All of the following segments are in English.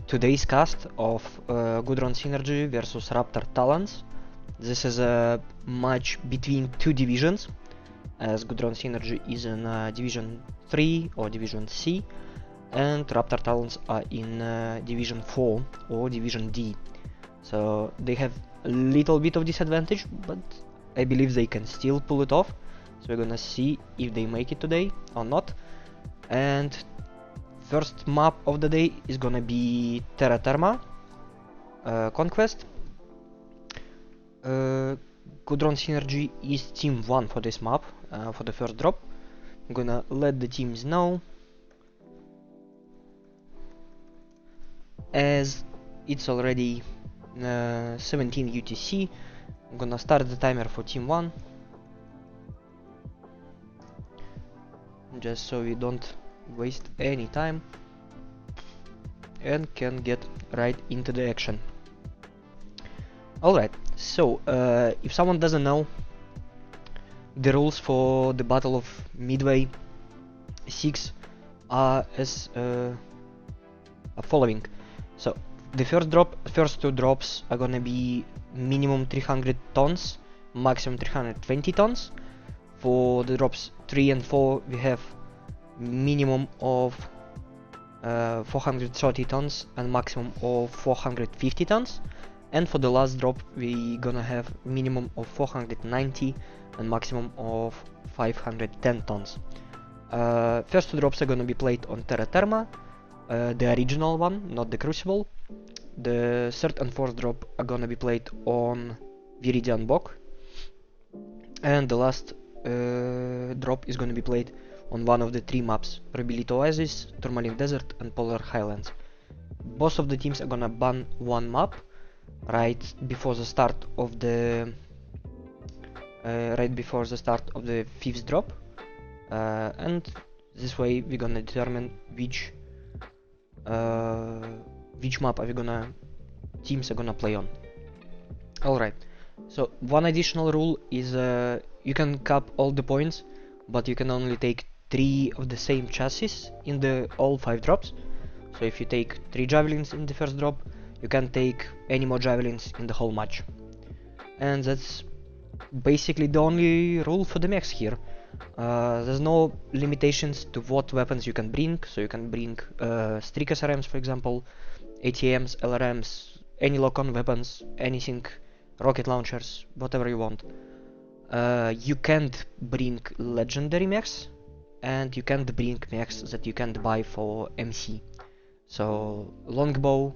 today's cast of Gudron Synergy versus Raptor Talons. This is a match between two divisions, as Gudron Synergy is in Division 3 or Division C, and Raptor Talons are in Division 4 or Division D. So they have a little bit of disadvantage, but I believe they can still pull it off. So we're gonna see if they make it today or not. And first map of the day is gonna be Terra Therma Conquest. Gudron Synergy is team 1 for this map, for the first drop. I'm gonna let the teams know, as it's already 17 UTC. I'm gonna start the timer for team 1, just so we don't waste any time and can get right into the action. Alright, so if someone doesn't know, the rules for the Battle of Midway 6 are as following. So the first two drops are gonna be minimum 300 tons, maximum 320 tons. For the drops 3 and 4 we have minimum of 430 tons and maximum of 450 tons. And for the last drop we gonna have minimum of 490 and maximum of 510 tons. First two drops are gonna be played on Terra Therma, the original one, not the Crucible. The third and fourth drop are gonna be played on Viridian Bog, and the last drop is gonna be played on one of the three maps: Robilito Oasis, Tourmaline Desert, and Polar Highlands. Both of the teams are gonna ban one map right before the start of the fifth drop, and this way we're gonna determine which map teams are gonna play on. Alright, so one additional rule is you can cap all the points, but you can only take 3 of the same chassis in all 5 drops. So if you take 3 javelins in the first drop, you can't take any more javelins in the whole match. And that's basically the only rule for the mechs here. There's no limitations to what weapons you can bring, so you can bring Streak SRMs, for example, ATMs, LRMs, any lock-on weapons, anything, rocket launchers, whatever you want. You can't bring legendary mechs, and you can't bring mechs that you can't buy for MC. So longbow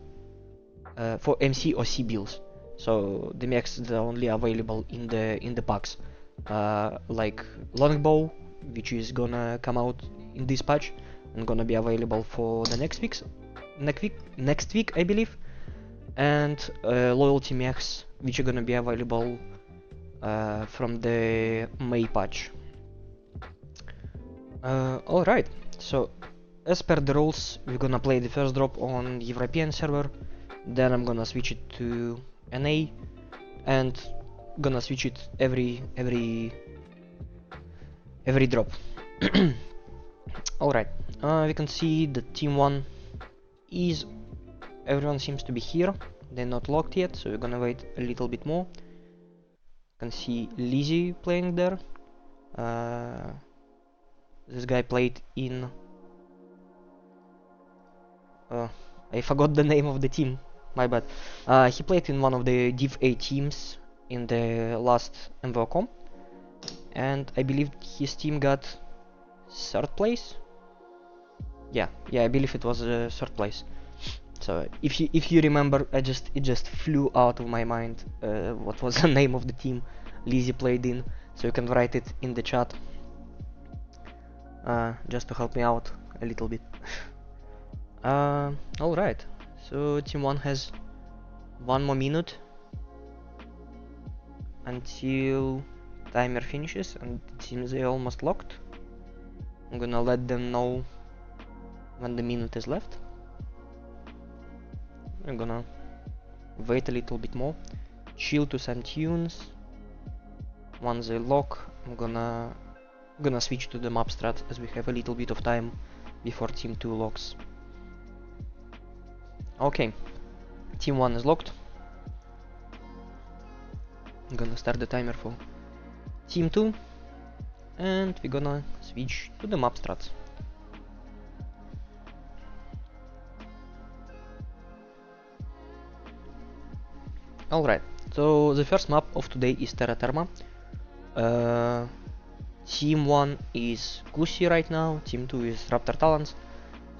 for MC or C builds. So the mechs that are only available in the packs, like longbow, which is gonna come out in this patch and gonna be available for the next week, I believe, and loyalty mechs, which are gonna be available from the May patch. Alright, so as per the rules, we're gonna play the first drop on European server, then I'm gonna switch it to NA, and gonna switch it every drop. Alright, we can see the team 1 is, everyone seems to be here. They're not locked yet, so we're gonna wait a little bit more. You can see Lizzie playing there. This guy played in I forgot the name of the team, my bad. He played in one of the Div A teams in the last MVOCom, and I believe his team got 3rd place. Yeah, I believe it was 3rd place. So if you remember, it just flew out of my mind what was the name of the team Lizzie played in, so you can write it in the chat just to help me out a little bit. Alright, so team 1 has 1 more minute until timer finishes, and it seems they're almost locked. I'm gonna let them know when the minute is left. I'm gonna wait a little bit more, chill to some tunes. Once they lock, I'm gonna switch to the map strat, as we have a little bit of time before team 2 locks. Okay, team 1 is locked. I'm gonna start the timer for team 2, and we're gonna switch to the map strats. Alright, so the first map of today is Terra Therma. Team 1 is Gusi right now, Team 2 is Raptor Talons.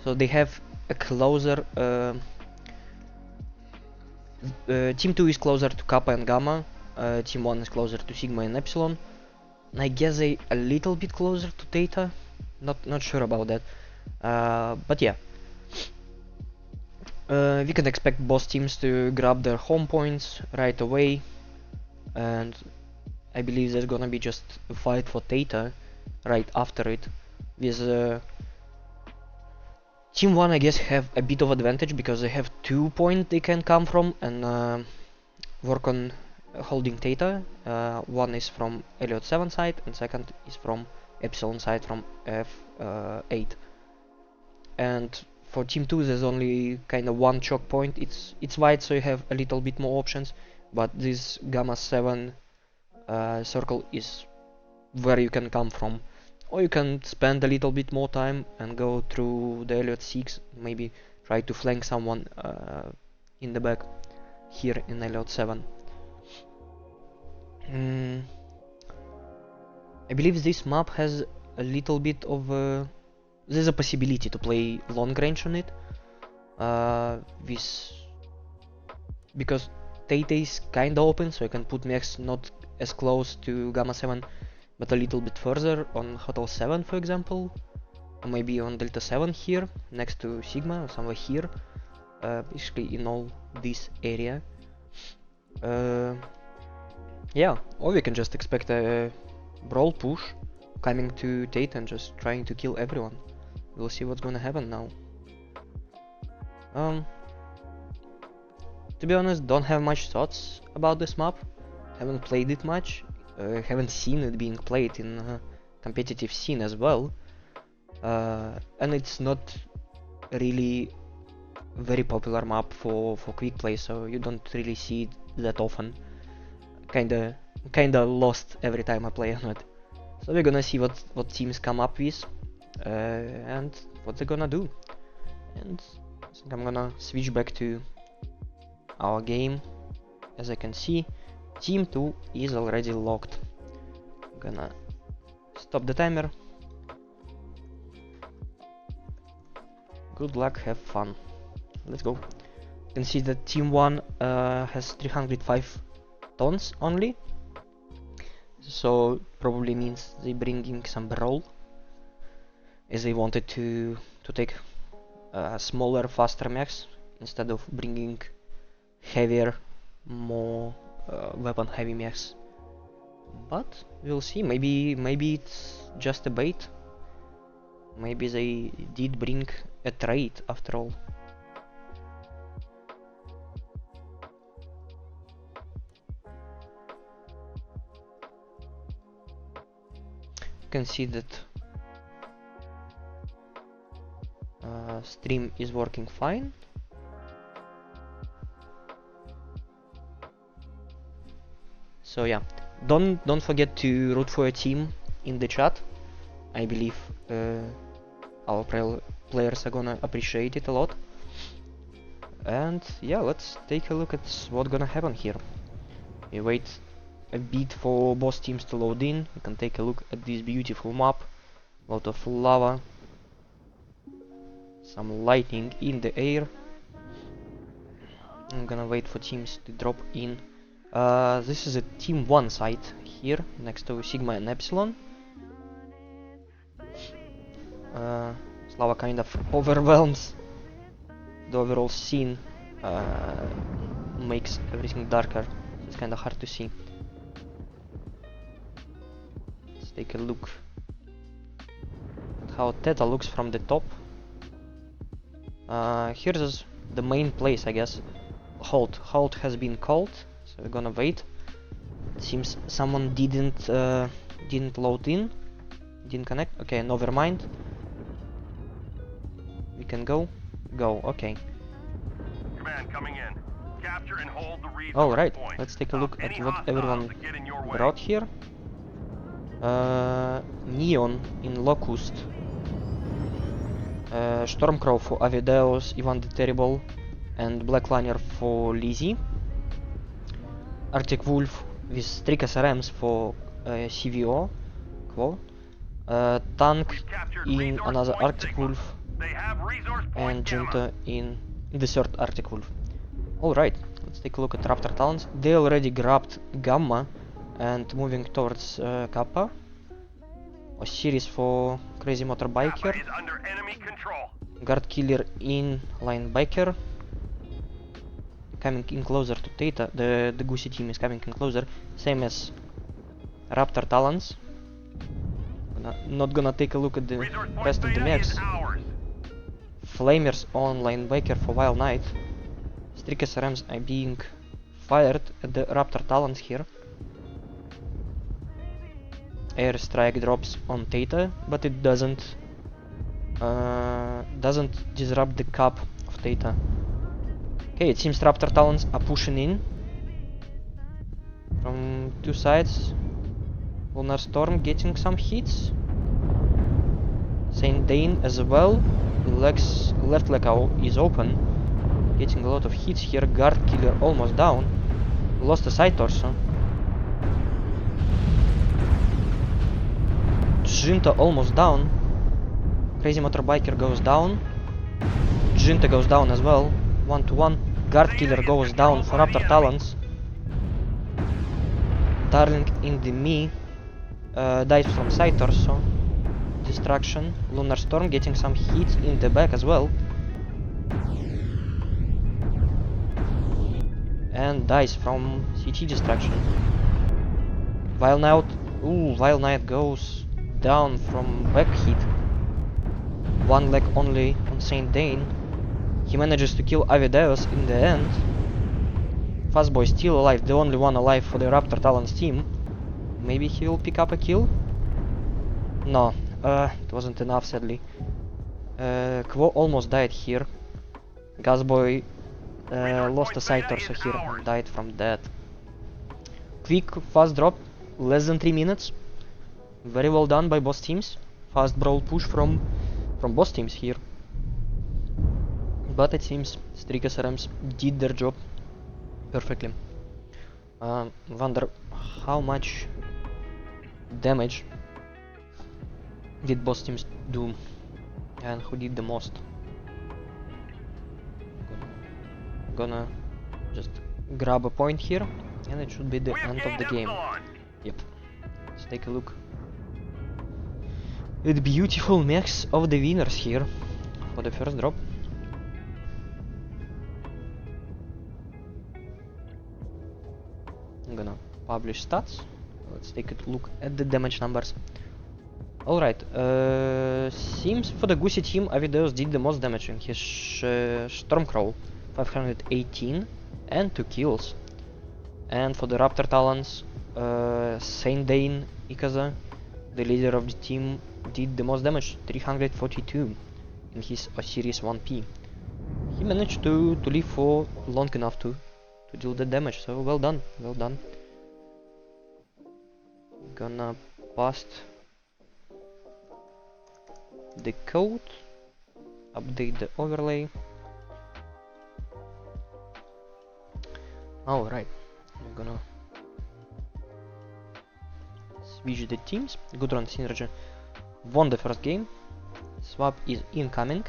So they have a closer... Team 2 is closer to Kappa and Gamma, Team 1 is closer to Sigma and Epsilon. And I guess they a little bit closer to Theta, not sure about that. But yeah. We can expect both teams to grab their home points right away, and I believe there's gonna be just a fight for Theta right after it. With Team 1 I guess have a bit of advantage because they have 2 points they can come from and work on holding Theta. One is from Elliot 7 side and second is from Epsilon side from F8. And for Team 2 there's only kind of one choke point. It's wide, so you have a little bit more options, but this Gamma 7 circle is where you can come from. Or you can spend a little bit more time and go through the Elliot 6, maybe try to flank someone in the back here in Elliot 7. I believe this map has a little bit of there's a possibility to play long range on it, because Theta is kinda open, so you can put mechs not as close to Gamma 7 but a little bit further on Hotel 7 for example, or maybe on Delta 7 here next to Sigma or somewhere here, basically in all this area. Yeah, or we can just expect a brawl push coming to Theta and just trying to kill everyone. We'll see what's gonna happen now. To be honest, don't have much thoughts about this map. Haven't played it much. Haven't seen it being played in competitive scene as well. And it's not really very popular map for quick play, so you don't really see it that often. Kinda lost every time I play on it. So we're gonna see what teams come up with and what they're gonna do. And I think I'm gonna switch back to our game. As I can see, Team 2 is already locked. I'm gonna stop the timer. Good luck, have fun. Let's go. You can see that Team 1 has 305 tons only, so probably means they bringing some brawl, as they wanted to take smaller, faster mechs instead of bringing heavier, more weapon heavy mechs. But we'll see. Maybe it's just a bait. Maybe they did bring a trade after all. You can see that stream is working fine. So yeah, don't forget to root for a team in the chat. I believe our players are gonna appreciate it a lot. And yeah, let's take a look at what's gonna happen here. We wait a bit for both teams to load in. We can take a look at this beautiful map. A lot of lava, some lightning in the air. I'm gonna wait for teams to drop in. This is a Team 1 site here, next to Sigma and Epsilon. Lava kind of overwhelms the overall scene, makes everything darker. It's kind of hard to see. Let's take a look at how Theta looks from the top. Here's the main place, I guess. Halt has been called, so we're gonna wait. It seems someone didn't load in, didn't connect. Okay, never mind. We can go. Okay. Alright, let's take a look at what everyone brought here. Neon in Locust. Stormcrow for Avideos, Ivan the Terrible, and Blackliner for Lizzie. Arctic Wolf with Strick SRMs for CVO, Quo. Tank in another Arctic Wolf, and Junta in the third Arctic Wolf. Alright, let's take a look at Raptor Talons. They already grabbed Gamma and moving towards Kappa. Osiris for Crazy Motorbiker. Guard Killer in Linebiker. Coming in closer to Theta. The Goosey team is coming in closer. Same as Raptor Talons. Not gonna take a look at the rest of the mechs. Flamers on Linebiker for Wild Knight. Strick SRMs are being fired at the Raptor Talons here. Airstrike drops on Theta, but it doesn't disrupt the cap of Theta. Okay, it seems Raptor Talons are pushing in from two sides. Lunar Storm getting some hits. Saint Dane as well. Left leg is open, getting a lot of hits here. Guard Killer almost down. Lost a side torso. Junta almost down. Crazy Motorbiker goes down. Junta goes down as well. 1-1. Guard Killer goes down for Raptor Talons. Darling in the me dies from side torso. Destruction. Lunar Storm getting some hits in the back as well. And dies from CT destruction. Wild Knight goes down from back hit. One leg only on Saint Dane. He manages to kill Avideos in the end. Fastboy still alive, the only one alive for the Raptor Talons team. Maybe he will pick up a kill? No, it wasn't enough sadly. Quo almost died here. Gasboy lost a side torso here and died from that. Quick fast drop, less than 3 minutes. Very well done by both teams. Fast brawl push from both teams here. But it seems Strick SRMs did their job perfectly. Wonder how much damage did both teams do and who did the most. Gonna just grab a point here and it should be the end of the game. Yep. Let's take a look at beautiful mechs of the winners here for the first drop. I'm gonna publish stats. Let's take a look at the damage numbers. Alright, seems for the Goosey team Avideos did the most damage in his Stormcrow, 518 and 2 kills. And for the Raptor Talons, Saint Dane Ikaza, the leader of the team, did the most damage, 342 in his Osiris 1P. He managed to live for long enough to deal the damage, so well done, well done. Gonna paste the code, update the overlay. Alright, I'm gonna switch the teams. Gudron Synergy won the first game. Swap is incoming.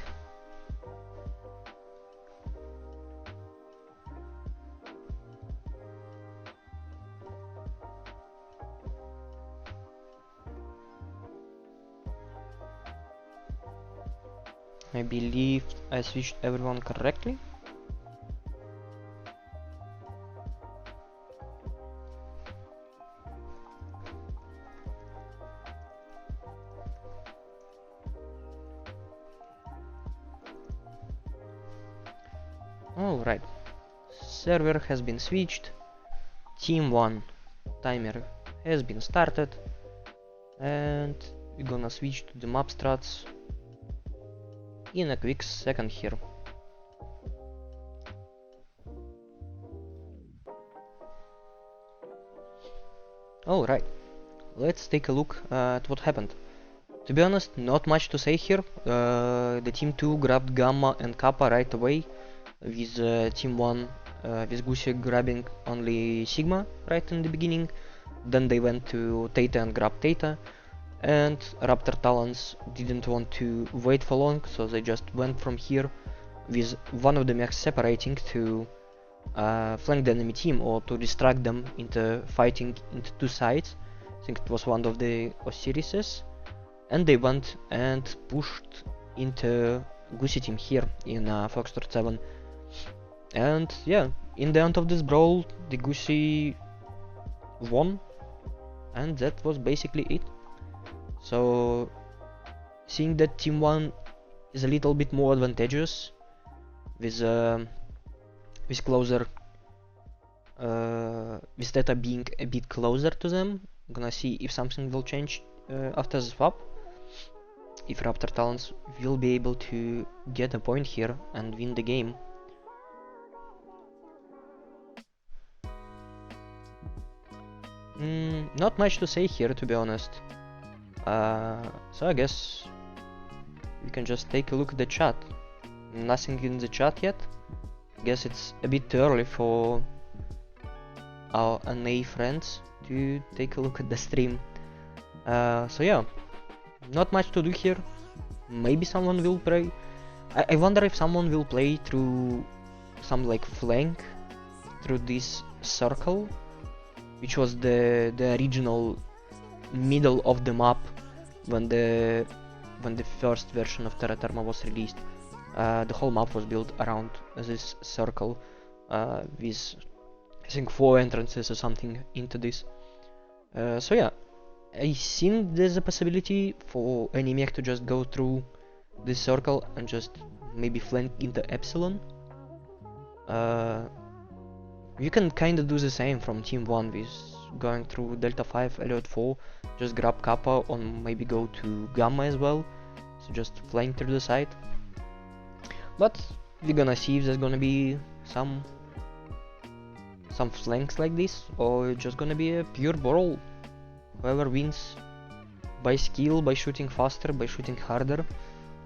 I believe I switched everyone correctly. Alright, server has been switched, team 1 timer has been started, and we're gonna switch to the map strats in a quick second here. Alright, let's take a look at what happened. To be honest, not much to say here. The team 2 grabbed Gamma and Kappa right away, with team 1 with Gusi grabbing only Sigma right in the beginning. Then they went to Theta and grabbed Theta, and Raptor Talons didn't want to wait for long, so they just went from here with one of the mechs separating to flank the enemy team or to distract them into fighting into two sides. I think it was one of the Osirises, and they went and pushed into Gusi team here in Foxtrot 7. And yeah, in the end of this brawl, the Gusi won, and that was basically it. So, seeing that Team 1 is a little bit more advantageous, with closer, with Theta being a bit closer to them. I'm gonna see if something will change after the swap. If Raptor Talons will be able to get a point here and win the game. Not much to say here, to be honest. So I guess we can just take a look at the chat. Nothing in the chat yet. Guess it's a bit too early for our NA friends to take a look at the stream. So yeah, not much to do here. Maybe someone will play. I wonder if someone will play through some like flank through this circle, which was the original middle of the map when the first version of Terra Therma was released. The whole map was built around this circle with I think 4 entrances or something into this. So yeah, I think there's a possibility for any mech to just go through this circle and just maybe flank into Epsilon. You can kinda do the same from Team 1 with going through Delta 5, Elliot 4, just grab Kappa or maybe go to Gamma as well, so just flank through the side. But we're gonna see if there's gonna be some flanks like this, or it's just gonna be a pure brawl. Whoever wins by skill, by shooting faster, by shooting harder,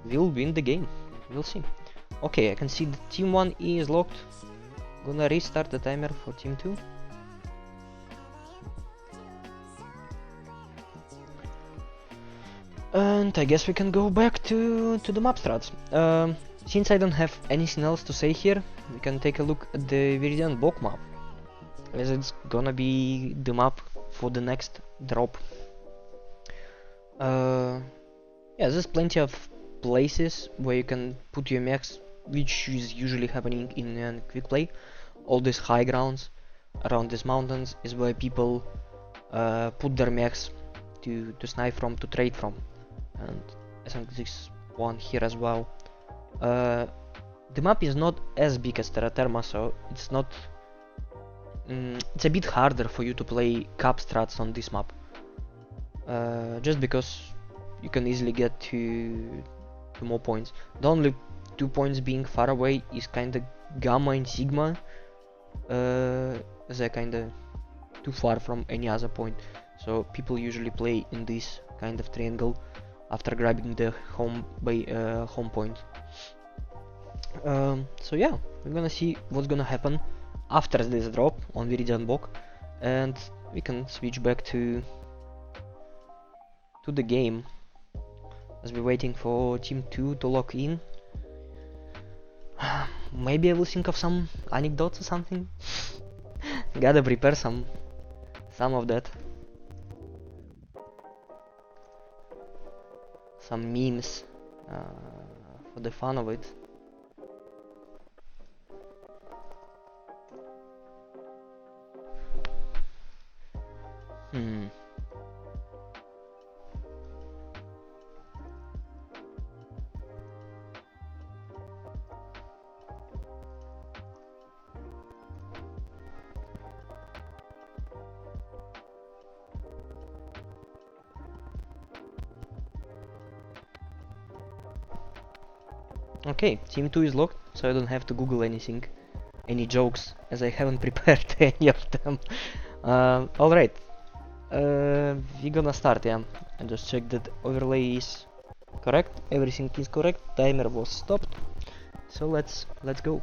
will win the game. We'll see. Okay, I can see that Team 1 is locked. Gonna restart the timer for Team 2. And I guess we can go back to the map strats. Since I don't have anything else to say here, we can take a look at the Viridian Block map, as it's gonna be the map for the next drop. Yeah, there's plenty of places where you can put your mechs, which is usually happening in quick play. All these high grounds around these mountains is where people put their mechs to snipe from, to trade from. And I think this one here as well. The map is not as big as Terra Therma, so it's not. It's a bit harder for you to play cap strats on this map. Just because you can easily get to more points. The only 2 points being far away is kinda Gamma and Sigma. They're kinda too far from any other point. So people usually play in this kind of triangle after grabbing the home point. So yeah, we're gonna see what's gonna happen after this drop on Viridian Block, and we can switch back to the game as we're waiting for Team 2 to lock in. Maybe I will think of some anecdotes or something. Gotta prepare some of that. Some memes for the fun of it. Okay, Team 2 is locked, so I don't have to Google anything, any jokes, as I haven't prepared any of them. Alright, We're gonna start, yeah. And just check that overlay is correct. Everything is correct. Timer was stopped. So let's go.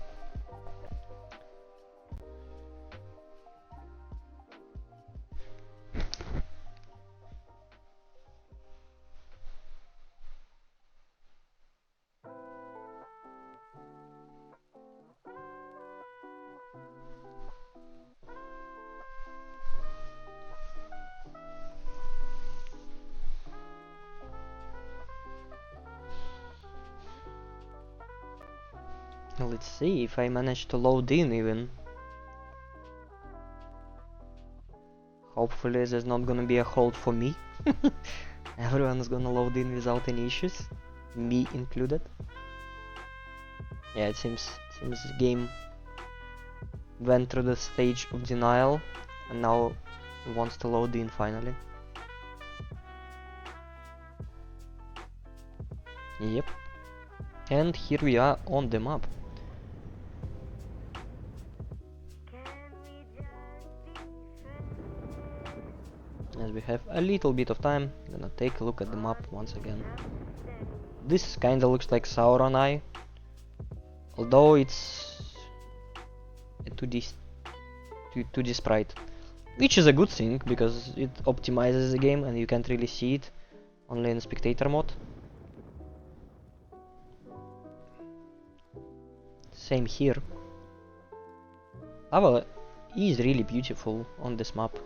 Let's see if I manage to load in even. Hopefully there's not gonna be a hold for me. Everyone's gonna load in without any issues, me included. Yeah, it seems the game went through the stage of denial and now wants to load in finally. Yep. And here we are on the map. As we have a little bit of time, gonna take a look at the map once again. This kinda looks like Sauron Eye, although it's a 2D sprite, which is a good thing because it optimizes the game and you can't really see it only in spectator mode. Same here. Lava is really beautiful on this map.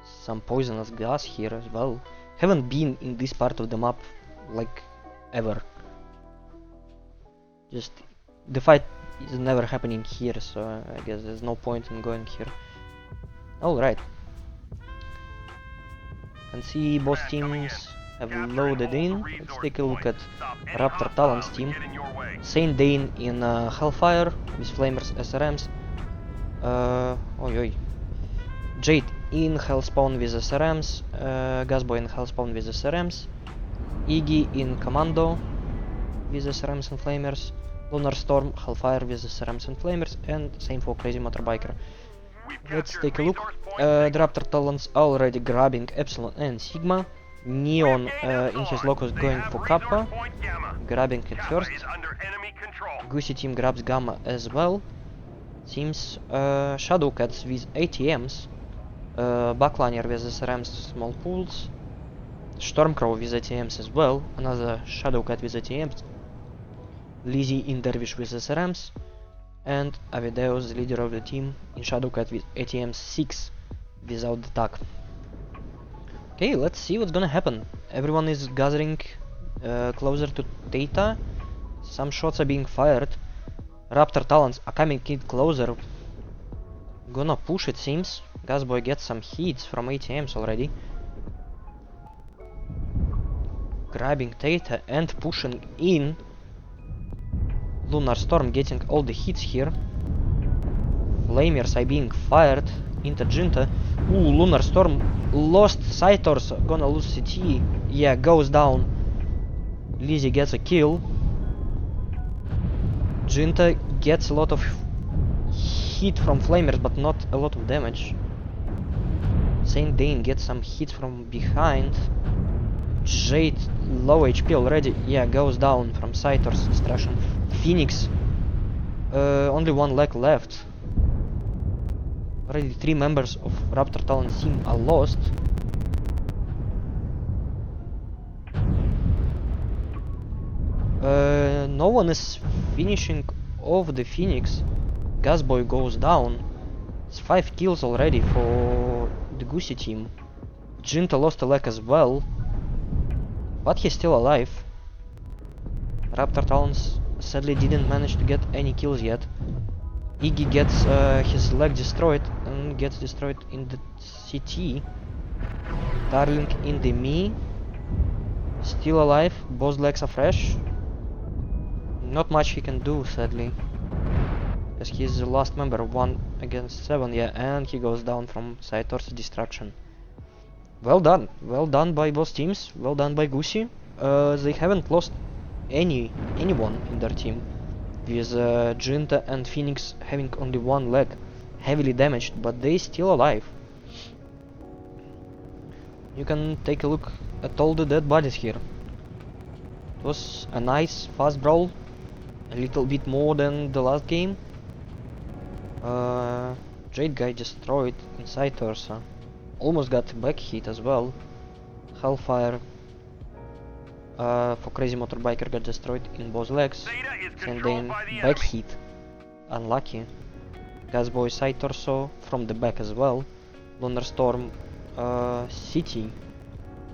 Some poisonous gas here as well. Haven't been in this part of the map like ever. Just the fight is never happening here, so I guess there's no point in going here. Alright. Can see both teams have loaded in. Let's take a look at Raptor Talons team. Saint Dane in Hellfire with Flamers SRMs. Jade in Hellspawn with SRMs. Gasboy in Hellspawn with SRMs. Iggy in Commando with SRMs and Flamers. Lunar Storm, Hellfire with SRMs and Flamers. And same for Crazy Motorbiker. Let's take a look. The Raptor Talons already grabbing Epsilon and Sigma. Neon in his locus going for Kappa, grabbing it first. Goosey team grabs Gamma as well. Seems Shadowcats with ATMs, Backliner with SRMs, small pools, Stormcrow with ATMs as well, another Shadowcat with ATMs, Lizzie in Dervish with SRMs, and Avideus, the leader of the team, in Shadowcat with ATMs 6 without the tag. Okay, let's see what's gonna happen. Everyone is gathering closer to Theta. Some shots are being fired. Raptor Talons are coming in closer. Gonna push, it seems. Gasboy gets some hits from ATMs already. Grabbing Theta and pushing in. Lunar Storm getting all the hits here. Flamers are being fired into Jinta. Ooh, Lunar Storm lost Cytors, gonna lose CT. Yeah, goes down. Lizzie gets a kill. Jinta gets a lot of hit from Flamers, but not a lot of damage. Saint Dane gets some hits from behind. Jade, low HP already. Yeah, goes down from Cytors destruction. Phoenix, only one leg left. Already 3 members of Raptor Talon team are lost. No one is finishing off the Phoenix. Gasboy goes down. It's 5 kills already for the Goosey team. Jinta lost a leg as well, but he's still alive. Raptor Talons sadly didn't manage to get any kills yet. Iggy gets his leg destroyed and gets destroyed in the CT. Darling in the me. Still alive, both legs are fresh. Not much he can do, sadly. As he's the last member, 1 against 7, yeah, and he goes down from Cytor's destruction. Well done by both teams, well done by Goosey. They haven't lost anyone in their team, with Jinta and Phoenix having only one leg. heavily damaged, but they still alive. You can take a look at all the dead bodies here. It was a nice fast brawl, a little bit more than the last game. Jade guy destroyed inside torso. Almost got back hit as well. Hellfire for Crazy Motorbiker got destroyed in both legs. And then back hit. Unlucky. Gasboy side torso from the back as well. Thunderstorm City.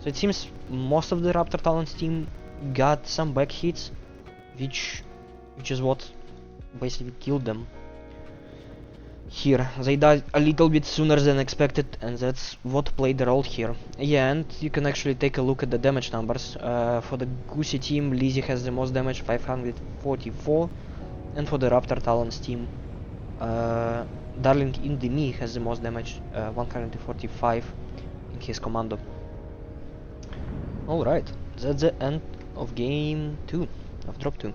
So it seems most of the Raptor Talons team got some back hits, which is what basically killed them. Here, they died a little bit sooner than expected, and that's what played the role here. Yeah, and you can actually take a look at the damage numbers. For the Goosey team, Lizzie has the most damage, 544, and for the Raptor Talons team, Darling in the Knee has the most damage, 145 in his commando. Alright, that's the end of game 2, of drop 2.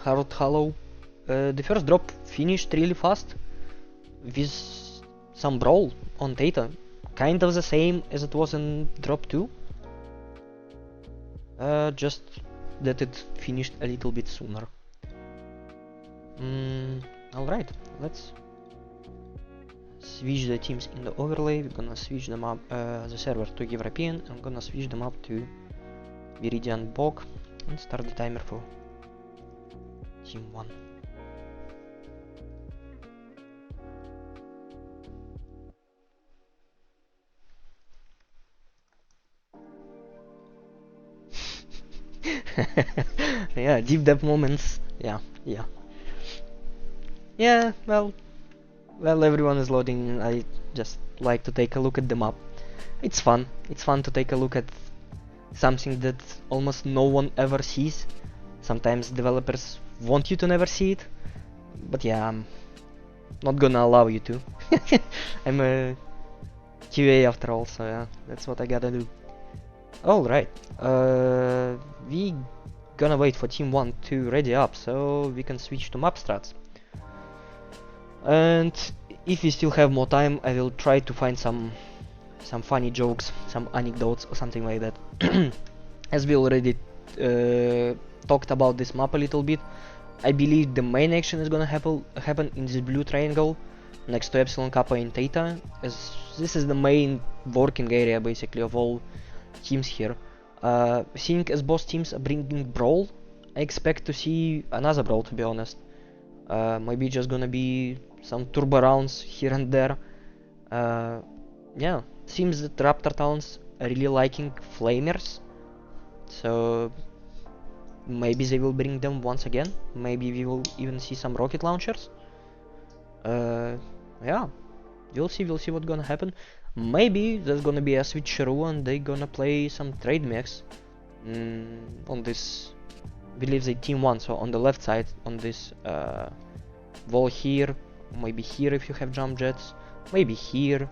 Harold Hollow. The first drop finished really fast with some brawl on data, kind of the same as it was in drop 2, just that it finished a little bit sooner. Alright, let's switch the teams in the overlay. We're gonna switch them up, the server to European. I'm gonna switch them up to Viridian Bog and start the timer for Team 1. Yeah, deep depth moments. Yeah. Well, everyone is loading. I just like to take a look at the map. It's fun. It's fun to take a look at something that almost no one ever sees. Sometimes developers want you to never see it, but yeah, I'm not gonna allow you to. I'm a QA after all, so yeah, that's what I gotta do. Alright, we gonna wait for Team 1 to ready up, so we can switch to map strats. And if we still have more time, I will try to find some funny jokes, some anecdotes or something like that. As we already talked about this map a little bit, I believe the main action is gonna happen in this blue triangle next to Epsilon, Kappa and Theta, as this is the main working area basically of all teams here. Seeing as both teams are bringing brawl, I expect to see another brawl, to be honest. Maybe just gonna be some turbo rounds here and there. Yeah, seems that Raptor Talons are really liking flamers, so maybe they will bring them once again. Maybe we will even see some rocket launchers. Yeah, we'll see what's gonna happen. Maybe there's gonna be a switcheroo and they gonna play some trade mechs on this, I believe they team 1, so on the left side, on this wall here, maybe here if you have jump jets, maybe here.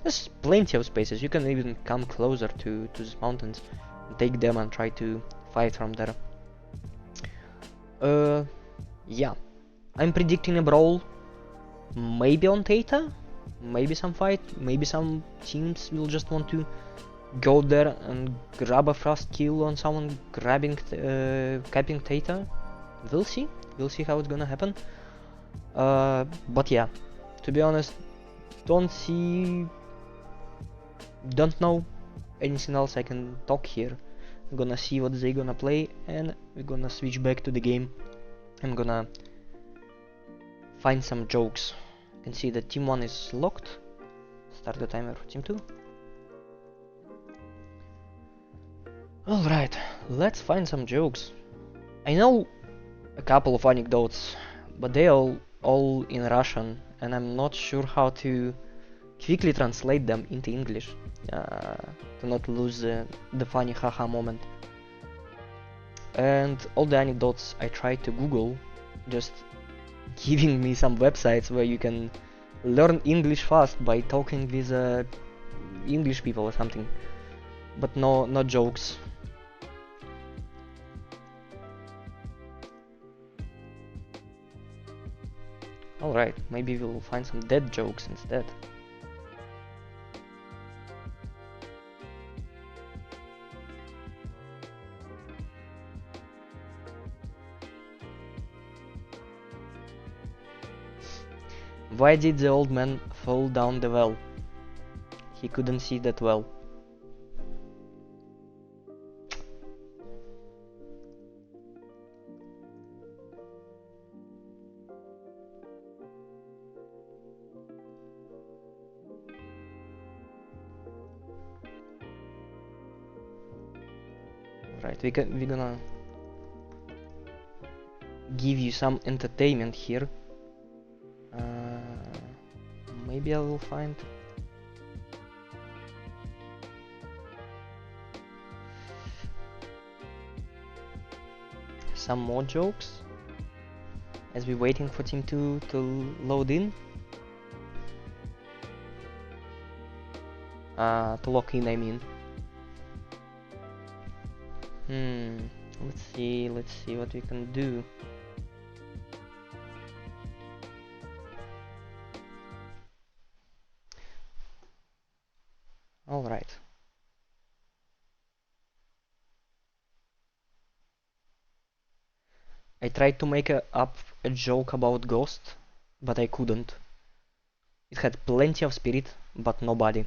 There's plenty of spaces. You can even come closer to these mountains and take them and try to fight from there. Yeah, I'm predicting a brawl, maybe on Theta, maybe some fight, maybe some teams will just want to go there and grab a fast kill on someone capping Theta. We'll see how it's gonna happen. But yeah, to be honest, don't know anything else I can talk here. I'm gonna see what they gonna play and we're gonna switch back to the game. I'm gonna find some jokes. You can see that team 1 is locked. Start the timer for team 2. Alright, let's find some jokes. I know a couple of anecdotes, but they are all in Russian and I'm not sure how to quickly translate them into English to not lose the funny haha moment. And all the anecdotes I tried to Google, just giving me some websites where you can learn English fast by talking with English people or something, but no jokes. Alright, maybe we'll find some dead jokes instead. Why did the old man fall down the well? He couldn't see that well. Right, we're gonna give you some entertainment here. Maybe I will find some more jokes as we're waiting for team 2 to load in. To lock in, I mean. Let's see what we can do. Alright. I tried to make up a joke about Ghost, but I couldn't. It had plenty of spirit, but no body.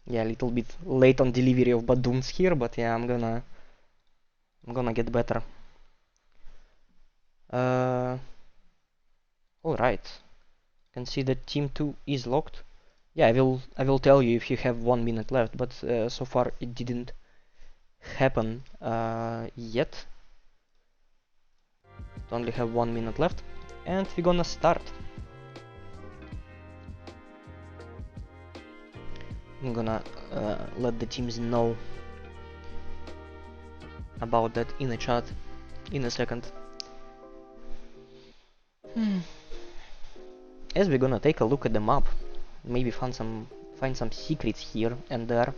Yeah, a little bit late on delivery of Badoons here, but yeah, I'm gonna get better. Alright. Can see that team 2 is locked. Yeah, I will tell you if you have 1 minute left, but so far it didn't happen yet. Only have 1 minute left, and we're gonna start. I'm gonna let the teams know about that in the chat in a second. As we're gonna take a look at the map, maybe find some secrets here and there.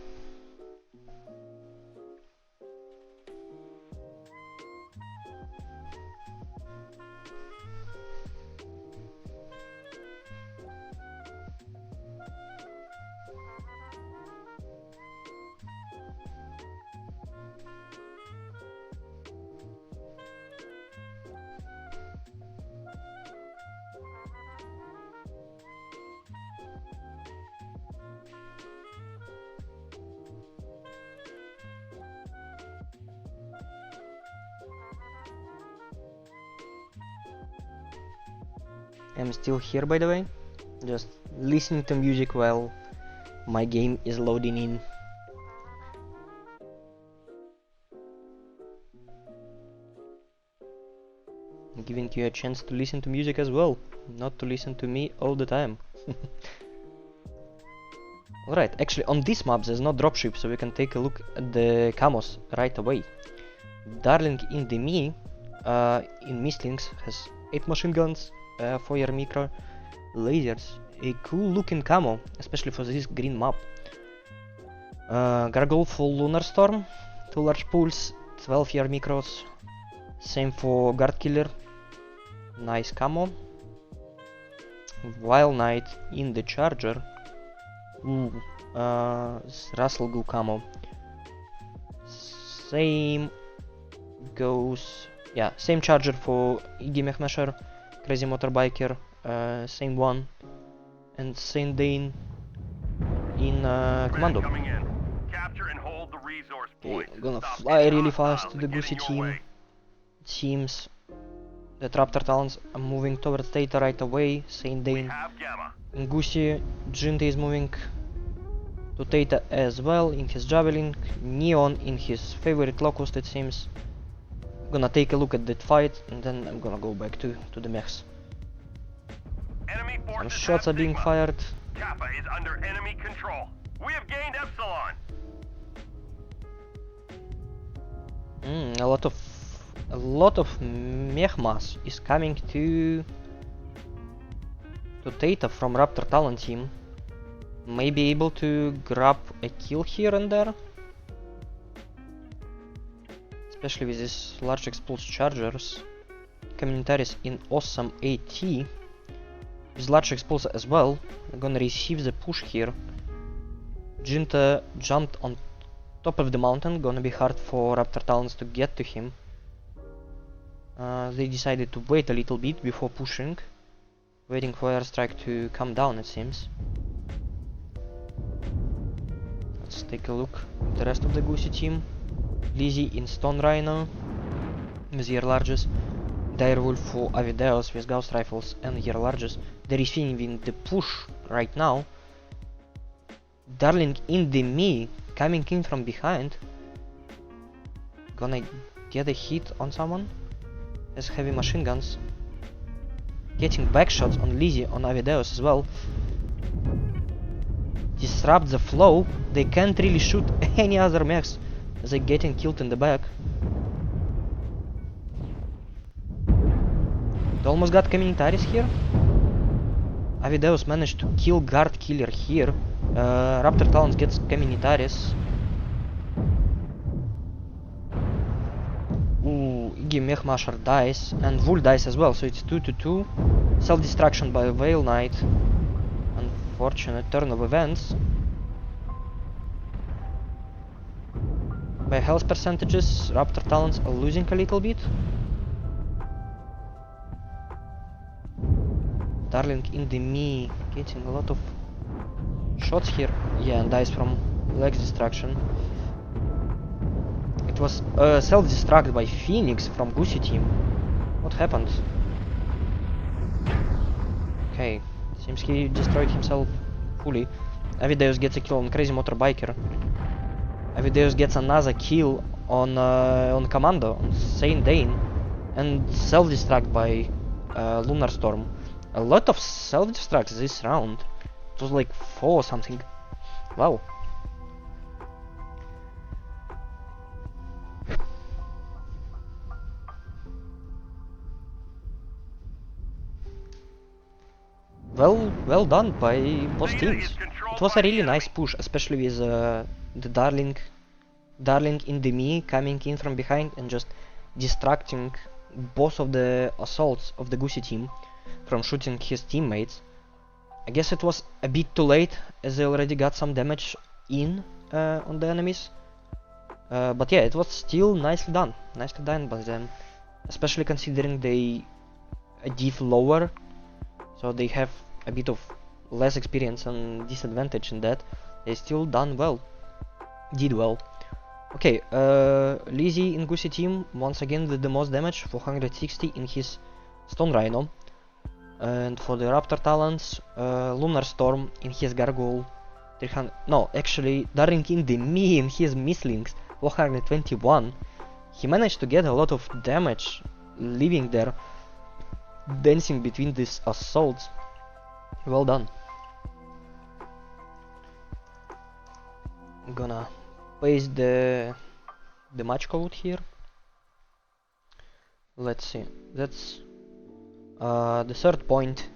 I'm still here, by the way, just listening to music while my game is loading in. I'm giving you a chance to listen to music as well, not to listen to me all the time. Alright, actually on this map there's no dropship, so we can take a look at the camos right away. Darling in the Me, in Mistlings, has 8 machine guns, 4 micro lasers, a cool looking camo, especially for this green map. Gargoyle for Lunar Storm, 2 large pools, 12 micros, same for Guard Killer, nice camo. Wild Knight in the Charger, Russell Goo camo. Same goes, yeah, same Charger for Iggy McMasher, Crazy Motorbiker, same one, and Saint Dane in Commando. Okay, I'm gonna fly really fast to the Goosey team. It seems that Raptor Talons are moving towards Theta right away. Saint Dane and Goosey. Jinte is moving to Theta as well in his Javelin. Neon in his favorite Locust, it seems. I'm gonna take a look at that fight and then I'm gonna go back to the mechs. Some shots are being fired. Kappa is under enemy control. We have gained Epsilon. A lot of mech mass is coming to Theta from Raptor Talon team. may be able to grab a kill here and there. Especially with these large explosive chargers. Communitaries in awesome AT. With large explosive as well. I'm gonna receive the push here. Jinta jumped on top of the mountain. Gonna be hard for Raptor Talons to get to him. They decided to wait a little bit before pushing. Waiting for airstrike to come down, it seems. Let's take a look at the rest of the Goosey team. Lizzie in Stone Rhino with year larges. Direwolf for Avideos with Gauss rifles and year larges. They're receiving the push right now. Darling in the me coming in from behind. Gonna get a hit on someone. Has heavy machine guns. Getting back shots on Lizzie on Avideos as well. Disrupt the flow. They can't really shoot any other mechs as they're getting killed in the back. They almost got communitaries here. Avideos managed to kill guard killer here. Raptor Talons gets communitaries. Ooh, Iggy Mechmasher dies and Vul dies as well, so it's 2-2. Self-destruction by Veil Knight. Unfortunate turn of events. By health percentages, Raptor Talons are losing a little bit. Darling in the me getting a lot of shots here. Yeah, and dies from legs destruction. It was self-destruct by Phoenix from Goosey team. What happened? Okay, seems he destroyed himself fully. Avideos gets a kill on Crazy Motorbiker. Avideos gets another kill on Commando, on Saint Dane. And self-destruct by Lunar Storm. A lot of self-destructs this round. It was like 4 or something. Wow. Well done by both teams. It was a really nice push, especially with the Darling in the me coming in from behind and just distracting both of the assaults of the Goosey team from shooting his teammates. I guess it was a bit too late as they already got some damage in on the enemies. But yeah, it was still nicely done by them, especially considering they div lower, so they have a bit of less experience and disadvantage in that. They still did well. Okay, Lizzie in Goosey team once again did the most damage, 460 in his Stone Rhino. And for the Raptor Talons, Lunar Storm in his Gargoyle, 300. No, actually, Darling in the me in his Misslings, 421. He managed to get a lot of damage living there, dancing between these assaults. Well done. I'm gonna paste the match code here. Let's see. That's the third point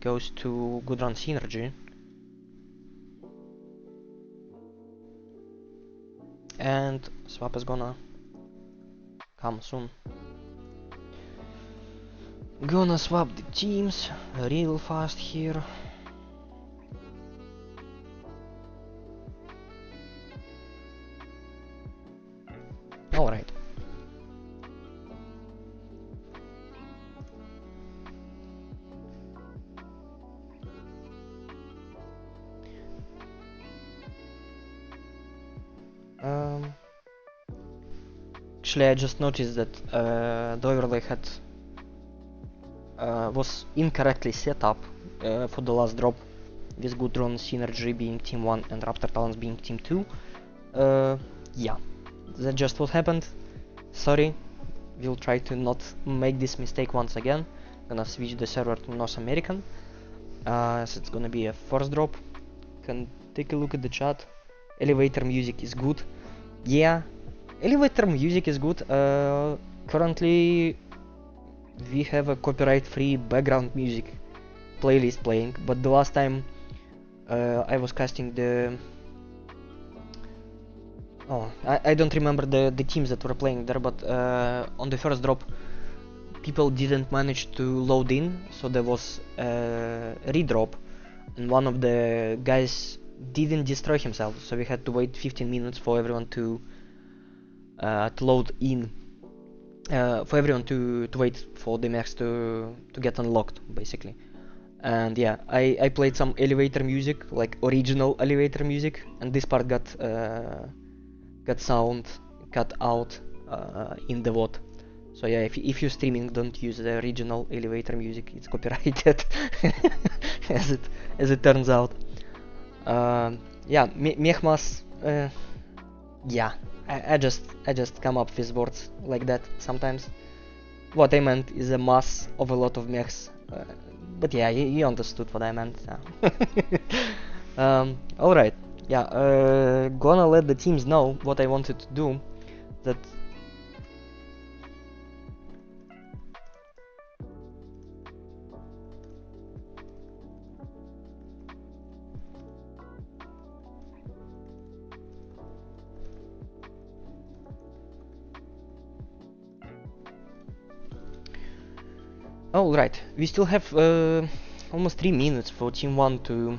goes to Gudron Synergy. And swap is gonna come soon. Gonna swap the teams real fast here. Alright. Actually, I just noticed that the overlay was incorrectly set up for the last drop, with Gudron Synergy being Team 1 and Raptor Talons being Team 2. Yeah, that's just what happened. Sorry, we'll try to not make this mistake once again. Gonna switch the server to North American, so it's gonna be a first drop. Can take a look at the chat. Elevator music is good. Yeah, elevator music is good. Currently we have a copyright free background music playlist playing, but the last time I was casting the... Oh, I don't remember the teams that were playing there, but on the first drop people didn't manage to load in, so there was a redrop, and one of the guys didn't destroy himself, so we had to wait 15 minutes for everyone to load in, for everyone to wait for the mechs to get unlocked, basically. And yeah, I played some elevator music, like original elevator music, and this part got sound cut out in the VOD. So yeah, if you're streaming, don't use the original elevator music. It's copyrighted, as it turns out. Yeah, Mechmas. Yeah, I just come up with words like that sometimes. What I meant is a mass of a lot of mechs. But yeah, you understood what I meant. Yeah. All right. Yeah, gonna let the teams know what I wanted to do. That all right. We still have almost 3 minutes for Team 1 to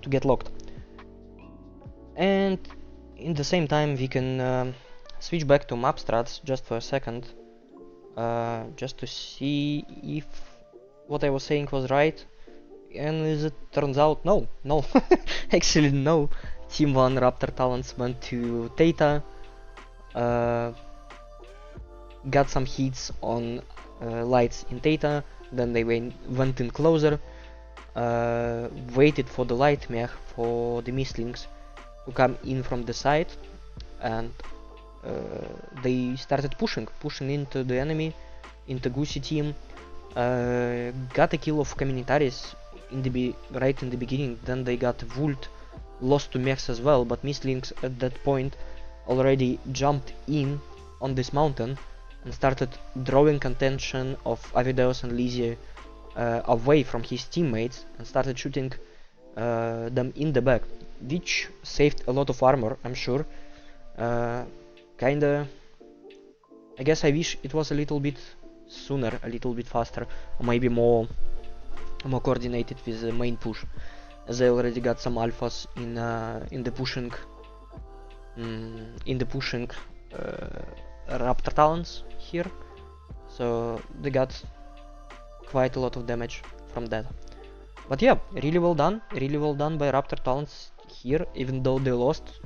get locked, and in the same time we can switch back to map strats just for a second, just to see if what I was saying was right. And as it turns out, no, actually no. Team 1 Raptor Talons went to Theta, got some hits on lights in Theta, then they went in closer, waited for the light mech, for the mistlings to come in from the side, and they started pushing into the enemy, into Goosey team, got a kill of Communitaries right in the beginning, then they got Vult, lost to mechs as well, but mistlings at that point already jumped in on this mountain and started drawing attention of Avideus and Lysia away from his teammates and started shooting them in the back, which saved a lot of armor, I'm sure. Kinda, I guess I wish it was a little bit sooner, a little bit faster, or maybe more coordinated with the main push, as I already got some alphas in the pushing Raptor Talons here, so they got quite a lot of damage from that. But yeah, really well done by Raptor Talons here, even though they lost.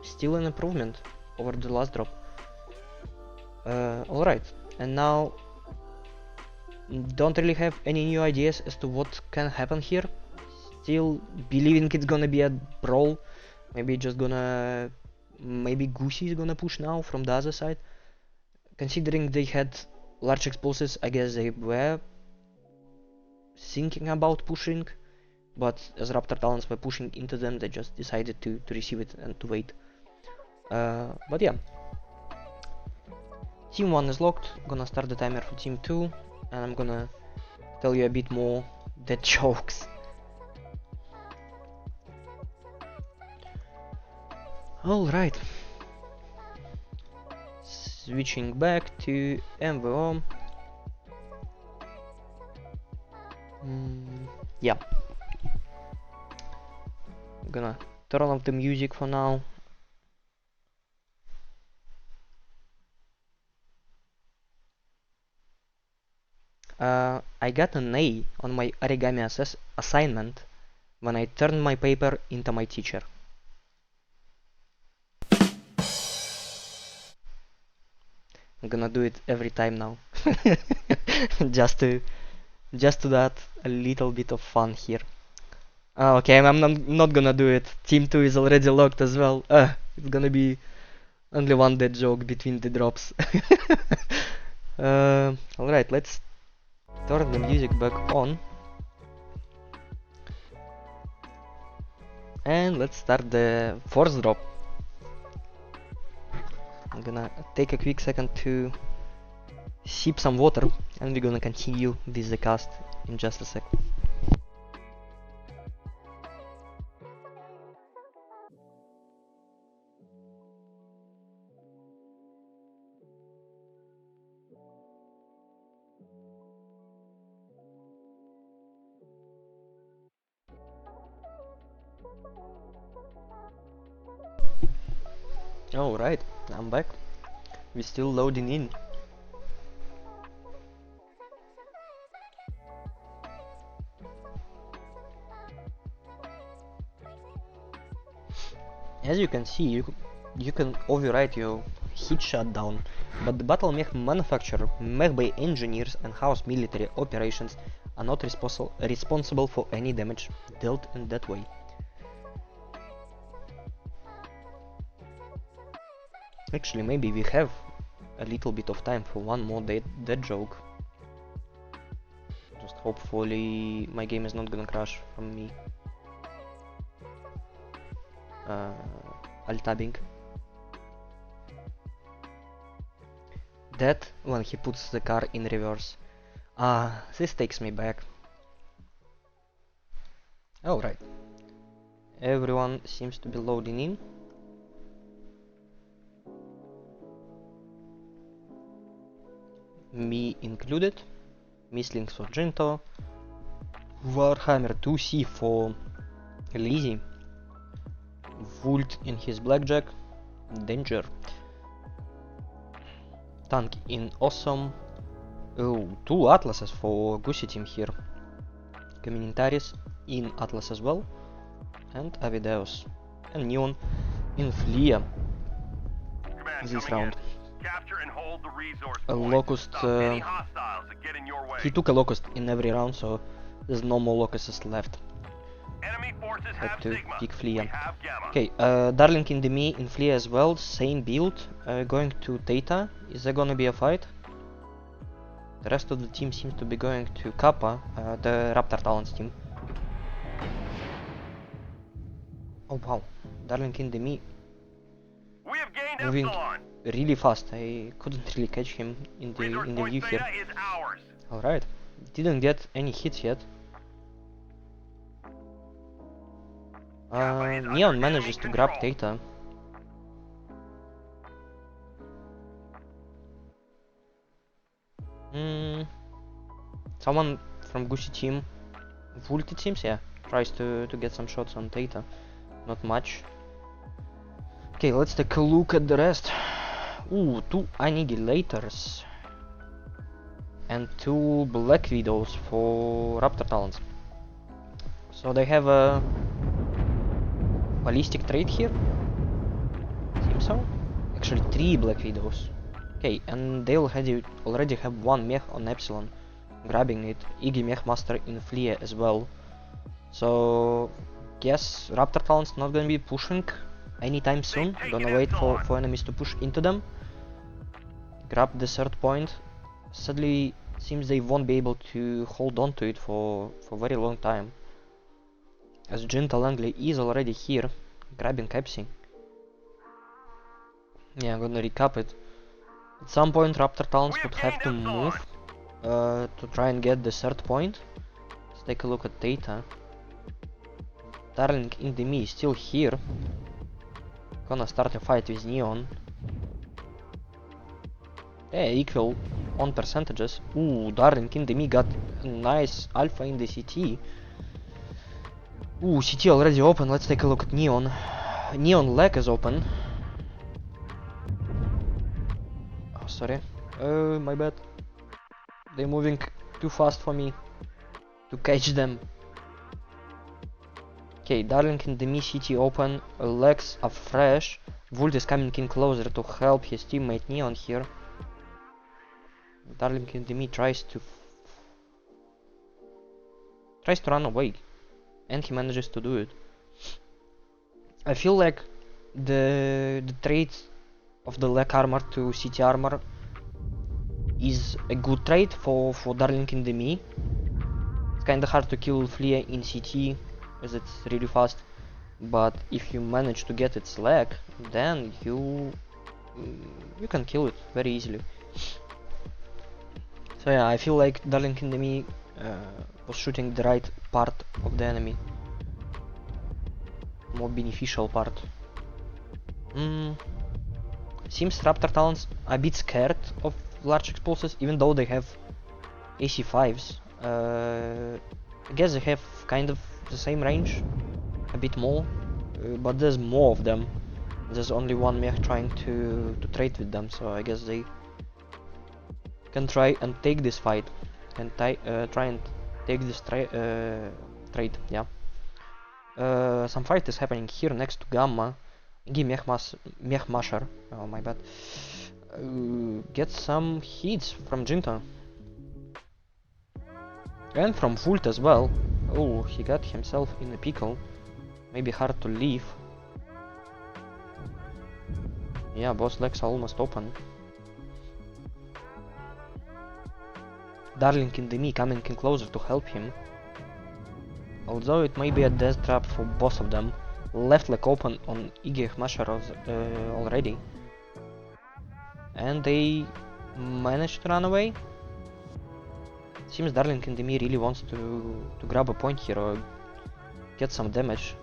Still an improvement over the last drop. Alright, and now don't really have any new ideas as to what can happen here. Still believing it's gonna be a brawl. Maybe Goosey is gonna push now from the other side. Considering they had large explosives, I guess they were thinking about pushing, but as Raptor Talons were pushing into them, they just decided to receive it and to wait. But yeah, Team 1 is locked. Gonna start the timer for Team 2, and I'm gonna tell you a bit more dead jokes. Alright, switching back to MVO. Yeah, I'm gonna turn off the music for now. I got an A on my origami assignment when I turned my paper into my teacher. I'm gonna do it every time now. just to add a little bit of fun here. Okay, I'm not gonna do it. Team 2 is already locked as well. It's gonna be only one dead joke between the drops. Alright, let's turn the music back on. And let's start the fourth drop. I'm gonna take a quick second to sip some water, and we're gonna continue with the cast in just a sec. Alright, I'm back. We're still loading in. As you can see, you can override your hit shutdown, but the battle mech manufacturer, mech bay engineers and house military operations are not responsible for any damage dealt in that way. Actually, maybe we have a little bit of time for one more dead joke. Just hopefully my game is not gonna crash from me alt-tabbing. That when he puts the car in reverse. This takes me back. Alright. Everyone seems to be loading in. Me included. Mislings for Jinto. Warhammer 2C for Lizzie. Vult in his blackjack. Danger. Tank in awesome. Oh, 2 Atlases for Goosey team here. Communitaris in Atlas as well. And Avideus. And Neon in Flea this round. A Locust. He took a Locust in every round, so there's no more Locusts left. Had to pick Flea. Okay, Darling in the Me in Flea as well, same build. Going to Theta. Is there gonna be a fight? The rest of the team seems to be going to Kappa, the Raptor Talons team. Oh wow, Darling in the Me moving really fast. I couldn't really catch him in the view here. Alright, didn't get any hits yet. Neon manages to grab Theta. Someone from Goosey team, Vult it seems, yeah, tries to get some shots on Theta. Not much. Okay, let's take a look at the rest. Ooh, 2 Annihilators and 2 Black Widows for Raptor Talons. So they have a ballistic trait here. Seems so. Actually 3 Black Widows. Okay, and they already have 1 mech on Epsilon. Grabbing it. Iggy Mech Master in Flea as well. So guess Raptor Talons not gonna be pushing anytime soon. Gonna wait for enemies to push into them. Grab the 3rd point. Sadly, seems they won't be able to hold on to it for a very long time. As Jinta Langley is already here, grabbing Epsi. Yeah, I'm gonna recap it. At some point Raptor Talons would have to move to try and get the 3rd point. Let's take a look at Theta. Darling in the Me is still here. Gonna start a fight with Neon. Yeah, equal on percentages. Ooh, Darling in the Me got a nice alpha in the CT. Ooh, CT already open. Let's take a look at Neon. Neon leg is open. Oh, sorry. My bad. They're moving too fast for me to catch them. Okay, Darling in the Me CT open. Legs are fresh. Vult is coming in closer to help his teammate Neon here. Darling in the Me tries to run away. And he manages to do it. I feel like the trait of the leg armor to CT armor is a good trait for Darling in the Me. It's kinda hard to kill Flea in CT as it's really fast, but if you manage to get its leg, then you can kill it very easily. So yeah, I feel like Darling in the Me was shooting the right part of the enemy. More beneficial part. Seems Raptor Talons are a bit scared of large explosives, even though they have AC5s. I guess they have kind of the same range, a bit more, but there's more of them. There's only one mech trying to trade with them, so I guess they can try and take this fight. Can try and take this trade, yeah. Some fight is happening here next to Gamma. Give Mech Masher, oh my bad. Get some hits from Jinta. And from Vult as well. Oh, he got himself in a pickle. Maybe hard to leave. Yeah, boss legs are almost open. Darling in the me coming in closer to help him. Although it may be a death trap for both of them. Left leg open on Iggy Masharov already. And they managed to run away. Seems Darling in the me really wants to grab a point here or get some damage.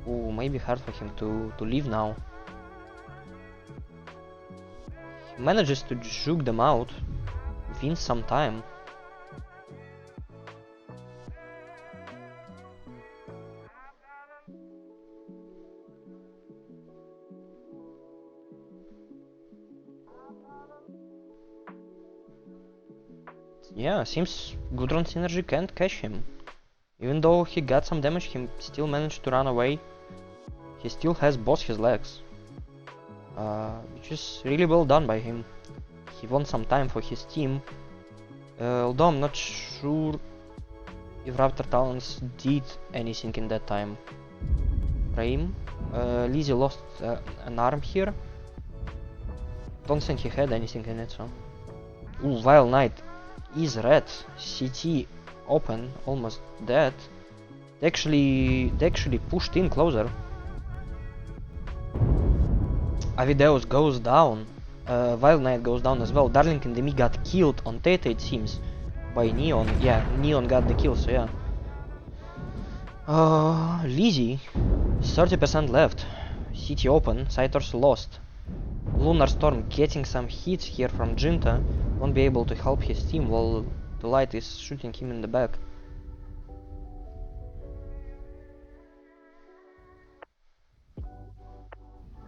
Ooh, maybe hard for him to leave now. He manages to juke them out. Wins some time. Yeah, seems Gudron's energy can't catch him. Even though he got some damage, he still managed to run away. He still has both his legs. Which is really well done by him. He won some time for his team. Although I'm not sure if Raptor Talons did anything in that time frame. Lizzie lost an arm here. Don't think he had anything in it, so... Ooh, Vile Knight is red. CT open, almost dead. They actually pushed in closer. Avideus goes down. Vile Knight goes down as well. Darling in the me got killed on Tete, it seems, by Neon. Yeah, Neon got the kill, so yeah. Lizzie, 30% left. City open, Saitors lost. Lunar Storm getting some hits here from Jinta. Won't be able to help his team while the light is shooting him in the back.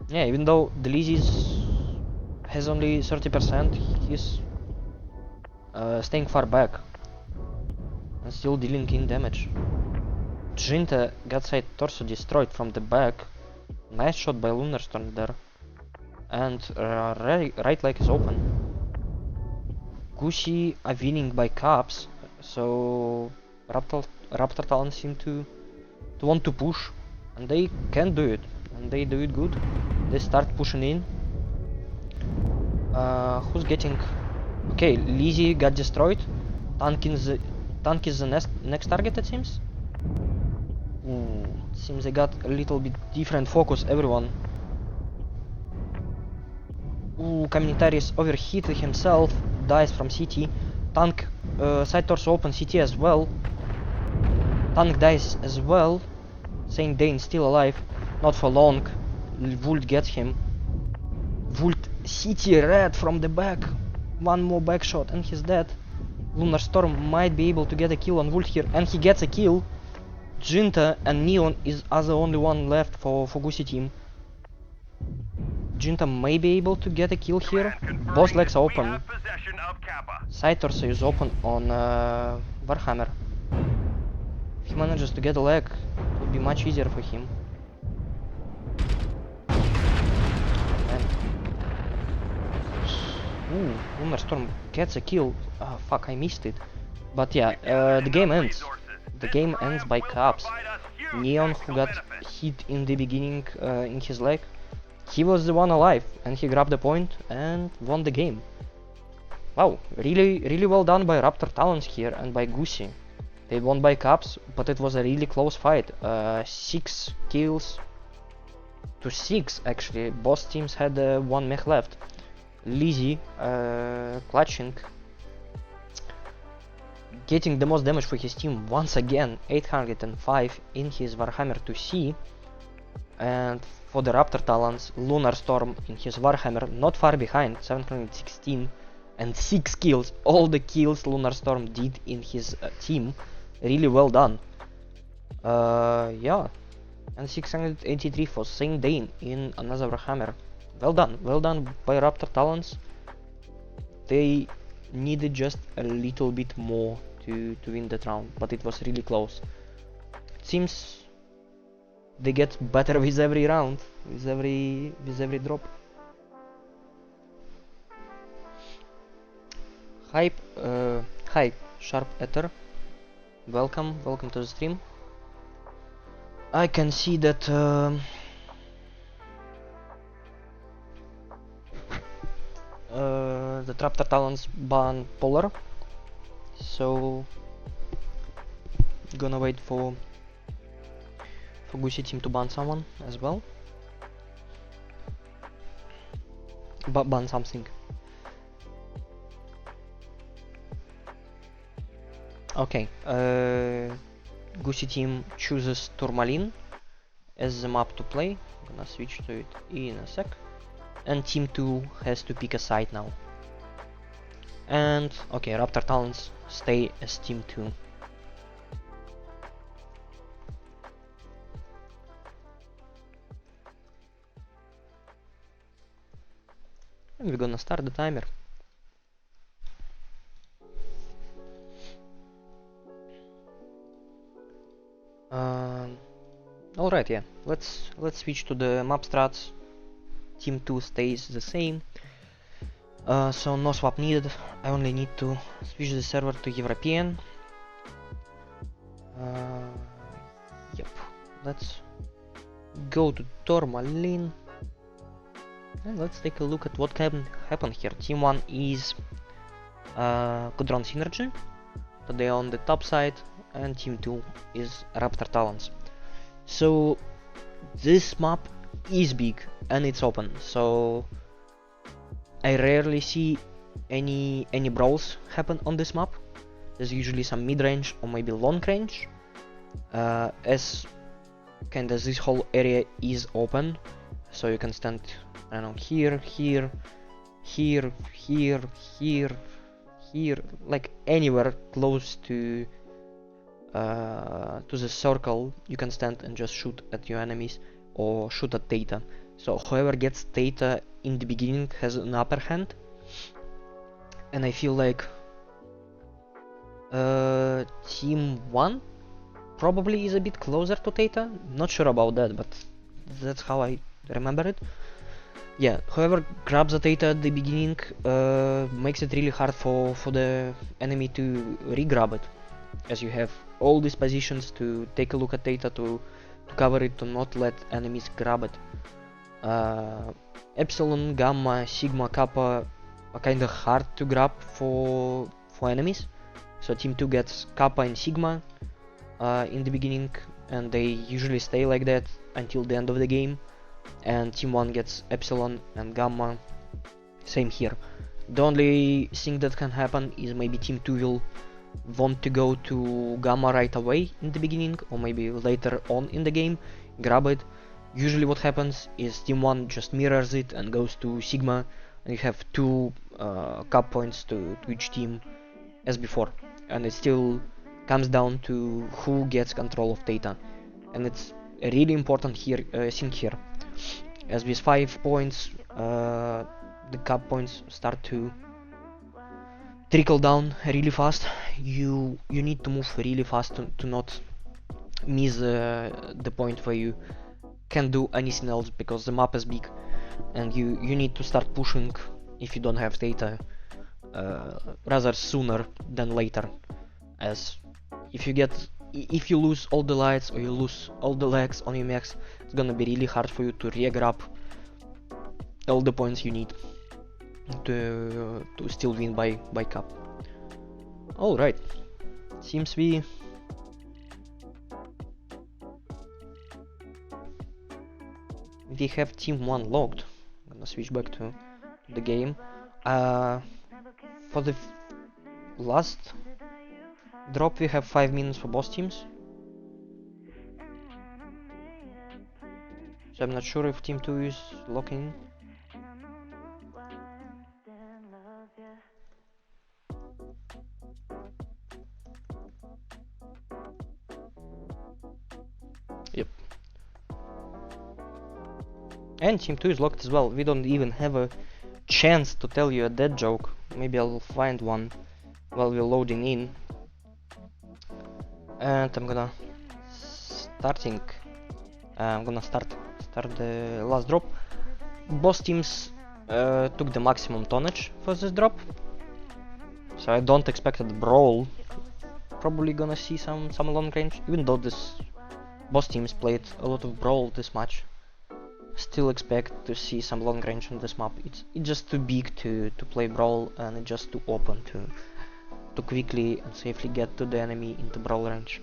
Yeah, even though the Lizzie has only 30%, he's staying far back and still dealing in damage. Jinta got side torso destroyed from the back. Nice shot by Lunar Storm there. And right leg is open. Gucci are winning by caps, so Raptor Talons seem to want to push, and they can do it, and they do it good. They start pushing in. Who's getting... Okay, Lizzie got destroyed. Tank is the next target, it seems. Ooh, it seems they got a little bit different focus, everyone. Ooh, Communitaris overheated himself, dies from CT. Tank side torso open CT as well. Tank dies as well. Saint Dane still alive, not for long. Vult gets him. Vult CT red from the back. One more back shot and he's dead. Lunar Storm might be able to get a kill on Vult here, and he gets a kill. Jinta and Neon are the only one left for Gucci team. Jinta may be able to get a kill here. Both legs are open. Side torso is open on Warhammer. If he manages to get a leg, it would be much easier for him. And... Ooh, Lunar Storm gets a kill. Oh fuck, I missed it. But yeah, the game ends. The game ends by caps. Neon, who got hit in the beginning in his leg, he was the one alive, and he grabbed the point and won the game. Wow, really well done by Raptor Talons here and by Gucci. They won by caps, but it was a really close fight. 6 kills to 6 actually. Both teams had 1 mech left. Lizzie clutching, getting the most damage for his team once again, 805 in his Warhammer 2C. And for the Raptor Talons, Lunar Storm in his Warhammer not far behind, 716 and 6 kills. All the kills Lunar Storm did in his team. Really well done. Yeah, And 683 for Saint Dane in another hammer. Well done by Raptor Talons. They needed just a little bit more to win that round, but it was really close. It seems they get better with every round, with every drop. Hi, Sharp Ether. Welcome to the stream. I can see that the Raptor Talons ban Polar, so gonna wait for Gucci team to ban someone as well, but ban something. Okay, Gucci team chooses Tourmaline as the map to play. I'm gonna switch to it in a sec. And team 2 has to pick a side now. And okay, Raptor Talons stay as team 2. And we're gonna start the timer. Alright, yeah, let's switch to the map strats. Team 2 stays the same. So no swap needed. I only need to switch the server to European. Yep, let's go to Tourmaline. And let's take a look at what can happen here. Team 1 is Gudron Synergy, but they are on the top side, and Team 2 is Raptor Talons. So this map is big and it's open, so I rarely see any brawls happen on this map. There's usually some mid-range or maybe long range, as kinda this whole area is open, so you can stand, I don't know, here, like anywhere close to the circle. You can stand and just shoot at your enemies or shoot at data. So whoever gets data in the beginning has an upper hand, and I feel like team 1 probably is a bit closer to data. Not sure about that, but that's how I remember it. Yeah, whoever grabs the data at the beginning makes it really hard for the enemy to re-grab it, as you have all these positions to take a look at data, to cover it, to not let enemies grab it. Epsilon, Gamma, Sigma, Kappa are kinda hard to grab for enemies, so team 2 gets Kappa and Sigma in the beginning, and they usually stay like that until the end of the game, and team 1 gets Epsilon and Gamma. Same here. The only thing that can happen is maybe team 2 will want to go to Gamma right away in the beginning, or maybe later on in the game, grab it. Usually what happens is team 1 just mirrors it and goes to Sigma, and you have 2 cap points to each team as before, and it still comes down to who gets control of data, and it's a really important thing here, as with 5 points the cap points start to trickle down really fast. You need to move really fast to not miss the point where you can't do anything else, because the map is big and you need to start pushing if you don't have data rather sooner than later, as if you lose all the lights or you lose all the legs on your max, it's gonna be really hard for you to re-grab all the points you need to still win by cap. Alright, seems we have team 1 logged. I'm gonna switch back to the game. For the last drop we have 5 minutes for both teams, so I'm not sure if team 2 is locking. Yep, And Team 2 is locked as well. We don't even have a chance to tell you a dead joke. Maybe I'll find one while we're loading in. And I'm gonna start the last drop. Both teams took the maximum tonnage for this drop, so I don't expect a brawl. Probably gonna see some long range, even though both teams played a lot of brawl this match. Still expect to see some long range on this map. It's just too big to play brawl, and it's just too open to quickly and safely get to the enemy into brawl range.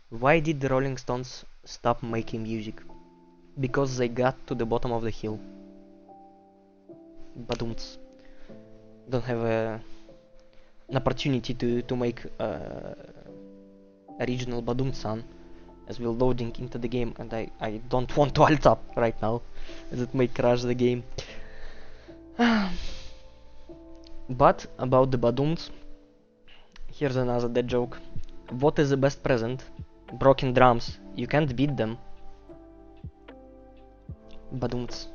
Why did the Rolling Stones stop making music? Because they got to the bottom of the hill. Badumts. Don't have an opportunity to make a regional Badum sound as we're loading into the game, and I don't want to alt up right now as it may crash the game. But about the Badums, here's another dead joke. What is the best present? Broken drums. You can't beat them. Badumts.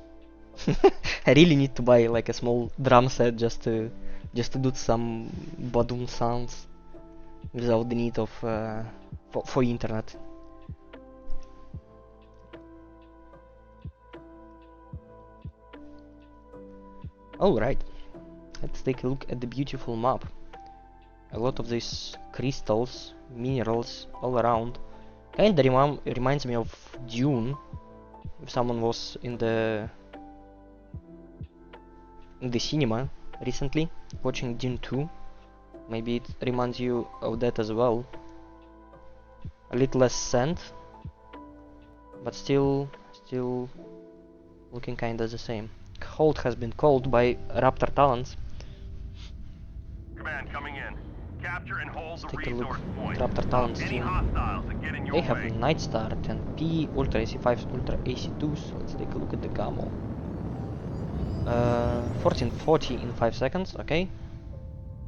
I really need to buy like a small drum set just to do some badum sounds without the need of for internet. Alright, let's take a look at the beautiful map. A lot of these crystals, minerals all around. Kinda reminds me of Dune. If someone was in the cinema recently watching Dune 2, maybe it reminds you of that as well. A little less sand, but still looking kinda the same. Hold has been called by Raptor Talons. Command coming in. Capture and hold the Take a look resource at point. Raptor Talons Any team. hostiles that get in your They have way. Night Star, 10P, Ultra AC5s, Ultra AC2s. Let's take a look at the camo. 1440 in 5 seconds, okay.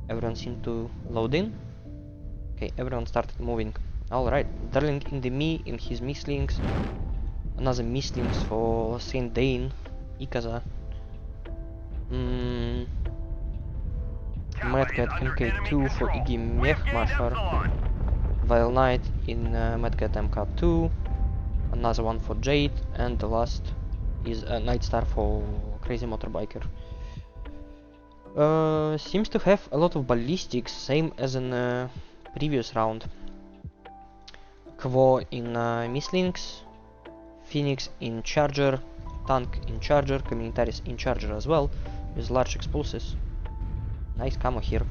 Everyone seemed to load in. Okay, everyone started moving. Alright, Darling in the me in his mislings. Another mislings for Saint Dane, Ikaza. Madcat MK2 for Iggy Mechmasher. Vile Knight in Madcat MK2. Another one for Jade, and the last is a Night Star for Crazy Motorbiker. Seems to have a lot of ballistics, same as in previous round. Quo in mislings, Phoenix in Charger, Tank in Charger, Communitaris in Charger as well, with large explosives. Nice camo here.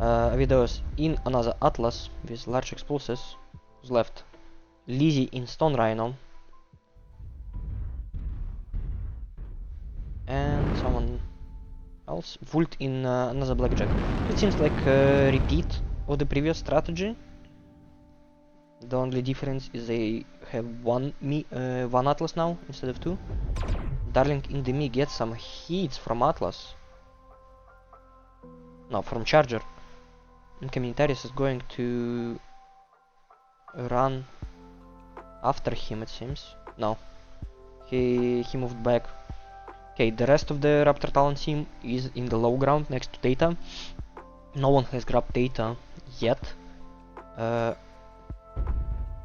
Videos in another Atlas with large explosives. Who's left? Lizzie in Stone Rhino. And someone else. Vult in another Blackjack. It seems like a repeat of the previous strategy. The only difference is they have one Atlas now instead of two. Darling in the me gets some hits from Atlas. No, from Charger. And Communitaris is going to run after him, it seems. No, he moved back. Okay, the rest of the Raptor Talon team is in the low ground next to Data. No one has grabbed Data yet. Oh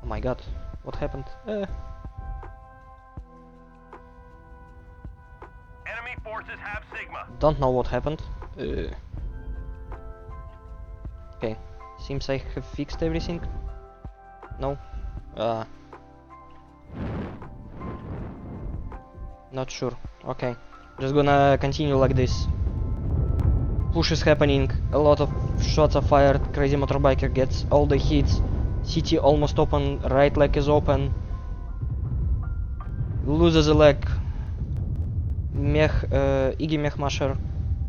my god, what happened? Enemy forces have Sigma. Don't know what happened. Okay, seems I have fixed everything. No? Not sure. Okay, just gonna continue like this. Push is happening, a lot of shots are fired, Crazy Motorbiker gets all the hits. CT almost open, right leg is open. Loses a leg. Iggy Mechmasher.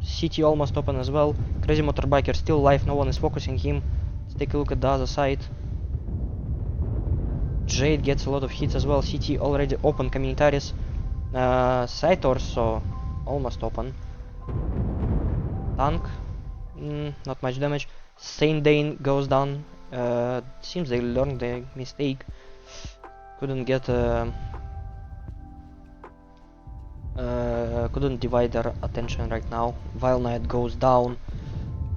CT almost open as well. Crazy Motorbiker still alive, no one is focusing him. Let's take a look at the other side. Jade gets a lot of hits as well. CT already open, Communitaris. Side torso almost open. Tank, not much damage. Saint Dane goes down. Seems they learned their mistake. Couldn't get couldn't divide their attention right now. Vile Knight goes down.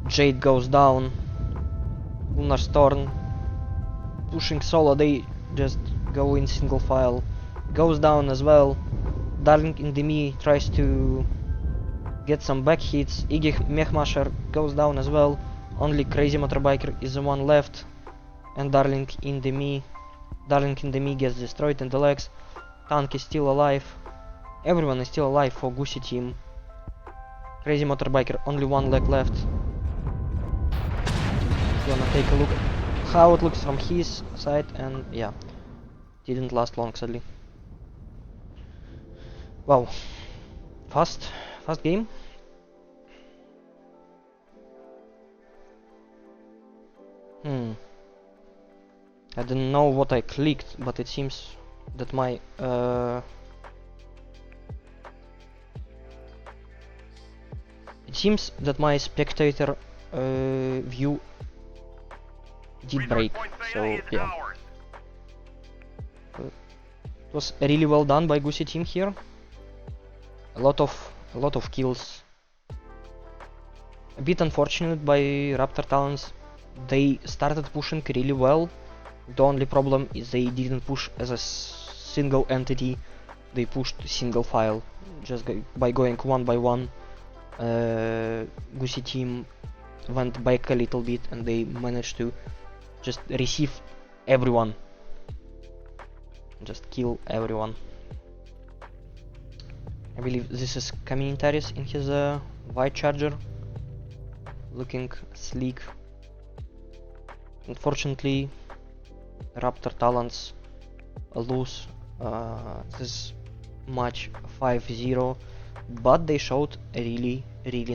Jade goes down. Lunar Storm pushing solo. They just go in single file. Goes down as well. Darling in the me tries to get some back hits. Iggy Mechmasher goes down as well. Only Crazy Motorbiker is the one left. And Darling in the me gets destroyed in the legs. Tank is still alive. Everyone is still alive for Goosey team. Crazy Motorbiker, only one leg left. Gonna take a look at how it looks from his side, and yeah, didn't last long sadly. Wow, fast game. I don't know what I clicked, but it seems that my spectator view did break, so yeah. It was really well done by Goosey team here. A lot of kills. A bit unfortunate by Raptor Talons. They started pushing really well. The only problem is they didn't push as a single entity. They pushed single file, just by going one by one. Goosey team went back a little bit and they managed to just receive everyone, just kill everyone. I believe this is Communitarius in his white charger, looking sleek. Unfortunately, Raptor Talons lose this match 5-0, but they showed really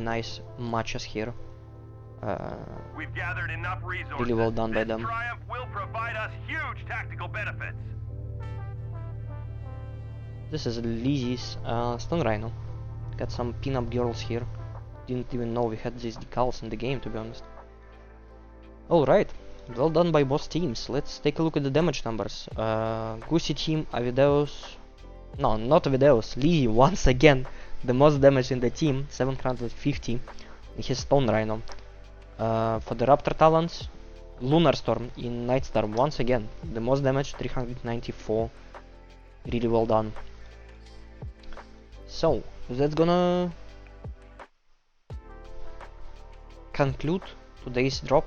nice matches here. We've gathered enough resources. Really well done by them. This triumph will provide us huge tactical benefits. This is Lizzie's Stone Rhino. Got some pin-up girls here. Didn't even know we had these decals in the game, to be honest. Alright, well done by both teams. Let's take a look at the damage numbers. Goosey team, Avideus... No, not Avideus, Lizzie once again. The most damage in the team, 750 in his Stone Rhino. For the Raptor Talons, Lunar Storm in Nightstar once again. The most damage, 394. Really well done. So, that's gonna conclude today's drop.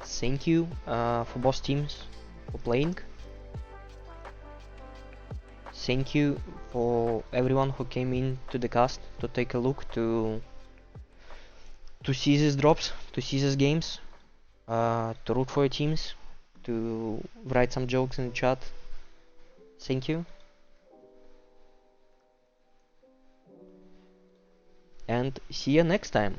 Thank you for both teams for playing. Thank you for everyone who came in to the cast to take a look, to see these drops, to see these games, to root for your teams, to write some jokes in the chat. Thank you. And see you next time.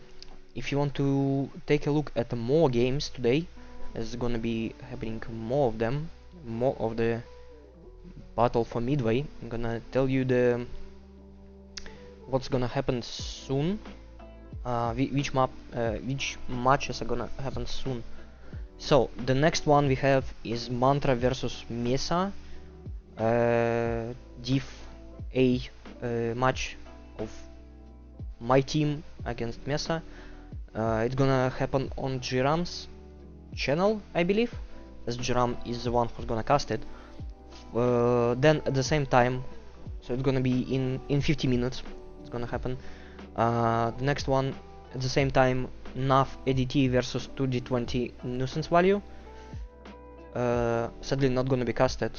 If you want to take a look at more games today, there's gonna be happening more of them, more of the battle for Midway. I'm gonna tell you what's gonna happen soon, which matches are gonna happen soon. So the next one we have is Mantra versus Mesa, Div A match of my team against Mesa. It's gonna happen on Jiram's channel, I believe, as Jiram is the one who's gonna cast it. Then at the same time, so it's gonna be in 50 minutes, it's gonna happen. The next one at the same time, NAF ADT versus 2D20 nuisance value. Sadly not gonna be casted.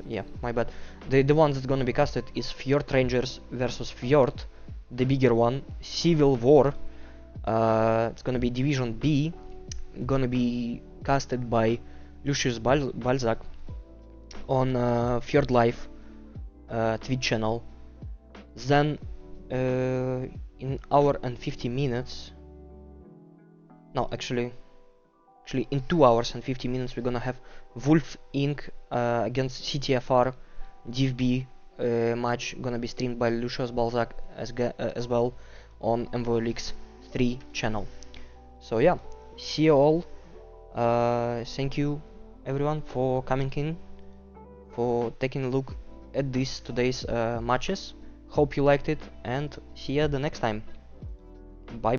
Yeah, my bad. The ones that's gonna be casted is Fjord Rangers versus Fjord, the bigger one, Civil War. It's gonna be Division B, gonna be casted by Lucius Balzac on Fjord Life Twitch channel. Then in hour and 50 minutes, no, actually in 2 hours and 50 minutes, we're gonna have Wolf Inc. Against CTFR Div B match, gonna be streamed by Lucius Balzac as well on MVOLX 3 channel. So yeah, see you all. Thank you everyone for coming in, for taking a look at these today's matches. Hope you liked it, and see you the next time. Bye.